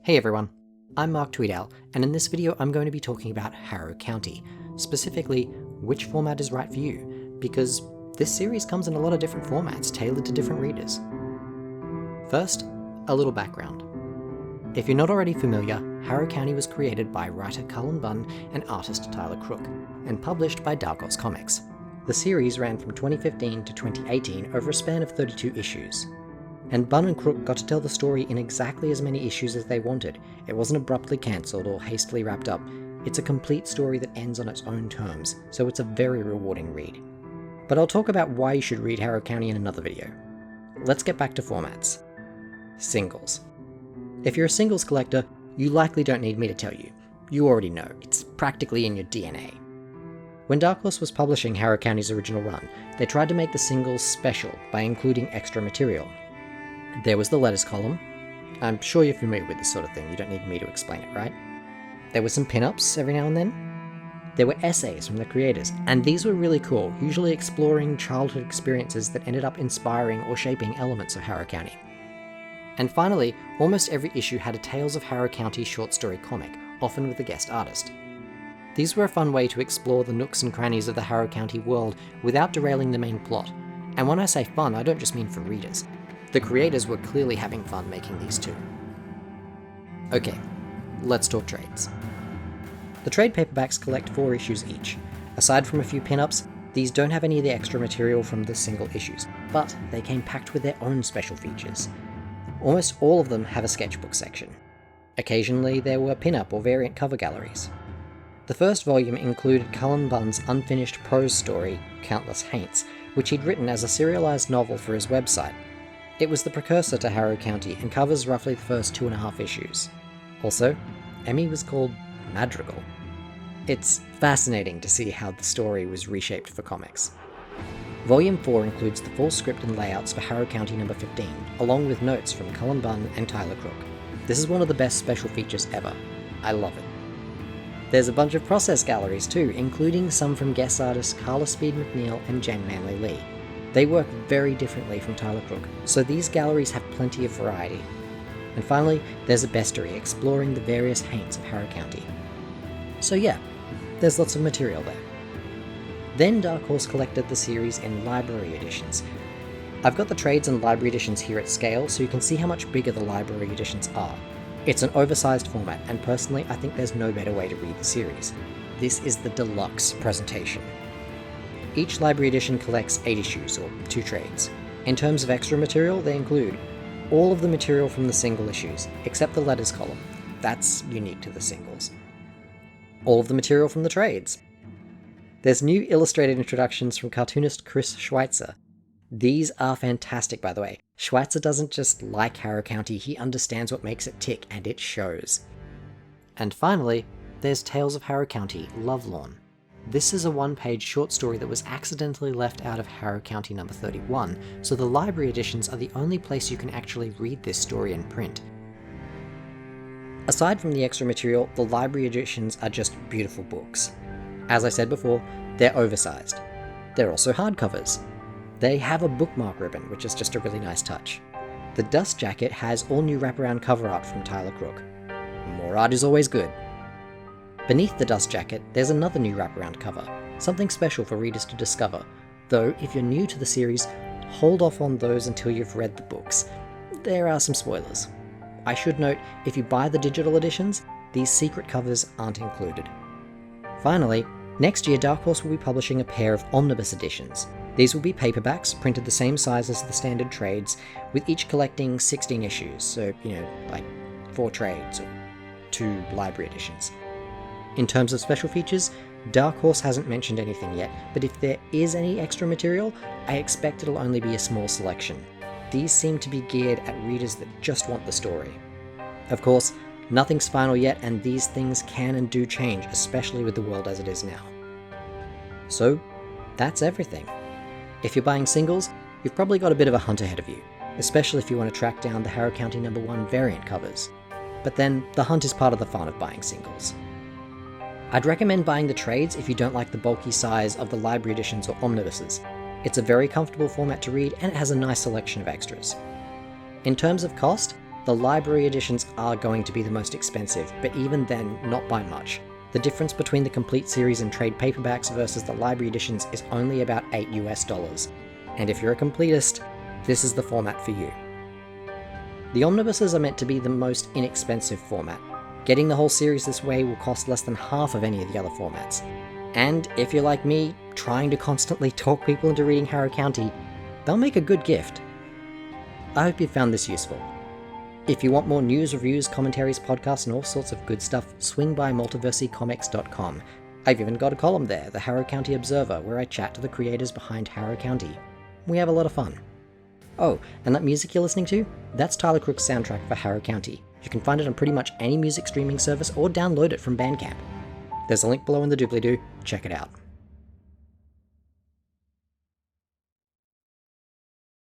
Hey everyone, I'm Mark Tweedale, and in this video I'm going to be talking about Harrow County, specifically which format is right for you, because this series comes in a lot of different formats tailored to different readers. First, a little background. If you're not already familiar, Harrow County was created by writer Cullen Bunn and artist Tyler Crook, and published by Dark Horse Comics. The series ran from 2015 to 2018 over a span of 32 issues. And Bunn and Crook got to tell the story in exactly as many issues as they wanted. It wasn't abruptly cancelled or hastily wrapped up. It's a complete story that ends on its own terms, so it's a very rewarding read. But I'll talk about why you should read Harrow County in another video. Let's get back to formats. Singles. If you're a singles collector, you likely don't need me to tell you. You already know, it's practically in your DNA. When Dark Horse was publishing Harrow County's original run, they tried to make the singles special by including extra material. There was the letters column. I'm sure you're familiar with this sort of thing, you don't need me to explain it, right? There were some pin-ups every now and then. There were essays from the creators, and these were really cool, usually exploring childhood experiences that ended up inspiring or shaping elements of Harrow County. And finally, almost every issue had a Tales of Harrow County short story comic, often with a guest artist. These were a fun way to explore the nooks and crannies of the Harrow County world without derailing the main plot. And when I say fun, I don't just mean for readers. The creators were clearly having fun making these too. Okay, let's talk trades. The trade paperbacks collect 4 issues each. Aside from a few pin-ups, these don't have any of the extra material from the single issues, but they came packed with their own special features. Almost all of them have a sketchbook section. Occasionally there were pin-up or variant cover galleries. The first volume included Cullen Bunn's unfinished prose story, Countless Haints, which he'd written as a serialized novel for his website. It was the precursor to Harrow County and covers roughly the first 2.5 issues. Also, Emmy was called Madrigal. It's fascinating to see how the story was reshaped for comics. Volume 4 includes the full script and layouts for Harrow County number 15, along with notes from Cullen Bunn and Tyler Crook. This is one of the best special features ever. I love it. There's a bunch of process galleries too, including some from guest artists Carla Speed McNeil and Jen Manley Lee. They work very differently from Tyler Crook, so these galleries have plenty of variety. And finally, there's a bestiary exploring the various haints of Harrow County. So yeah, there's lots of material there. Then Dark Horse collected the series in library editions. I've got the trades and library editions here at scale, so you can see how much bigger the library editions are. It's an oversized format, and personally I think there's no better way to read the series. This is the deluxe presentation. Each library edition collects 8 issues, or 2 trades. In terms of extra material, they include all of the material from the single issues, except the letters column. That's unique to the singles. All of the material from the trades. There's new illustrated introductions from cartoonist Chris Schweitzer. These are fantastic, by the way. Schweitzer doesn't just like Harrow County, he understands what makes it tick, and it shows. And finally, there's Tales of Harrow County, Lovelorn. This is a one-page short story that was accidentally left out of Harrow County number 31, so the library editions are the only place you can actually read this story in print. Aside from the extra material, the library editions are just beautiful books. As I said before, they're oversized. They're also hardcovers. They have a bookmark ribbon, which is just a really nice touch. The dust jacket has all new wraparound cover art from Tyler Crook. More art is always good. Beneath the dust jacket, there's another new wraparound cover, something special for readers to discover, though if you're new to the series, hold off on those until you've read the books. There are some spoilers. I should note, if you buy the digital editions, these secret covers aren't included. Finally, next year Dark Horse will be publishing a pair of omnibus editions. These will be paperbacks, printed the same size as the standard trades, with each collecting 16 issues, so, like 4 trades or 2 library editions. In terms of special features, Dark Horse hasn't mentioned anything yet, but if there is any extra material, I expect it'll only be a small selection. These seem to be geared at readers that just want the story. Of course, nothing's final yet, and these things can and do change, especially with the world as it is now. So, that's everything. If you're buying singles, you've probably got a bit of a hunt ahead of you, especially if you want to track down the Harrow County number 1 variant covers. But then, the hunt is part of the fun of buying singles. I'd recommend buying the trades if you don't like the bulky size of the library editions or omnibuses. It's a very comfortable format to read, and it has a nice selection of extras. In terms of cost, The library editions are going to be the most expensive, but even then, not by much. The difference between the complete series and trade paperbacks versus the library editions is only about $8 US. And if you're a completist, this is the format for you. The omnibuses are meant to be the most inexpensive format. Getting the whole series this way will cost less than half of any of the other formats. And if you're like me, trying to constantly talk people into reading Harrow County, they'll make a good gift. I hope you found this useful. If you want more news, reviews, commentaries, podcasts, and all sorts of good stuff, swing by multiversitycomics.com. I've even got a column there, the Harrow County Observer, where I chat to the creators behind Harrow County. We have a lot of fun. Oh, and that music you're listening to? That's Tyler Crook's soundtrack for Harrow County. You can find it on pretty much any music streaming service or download it from Bandcamp. There's a link below in the doobly-doo. Check it out.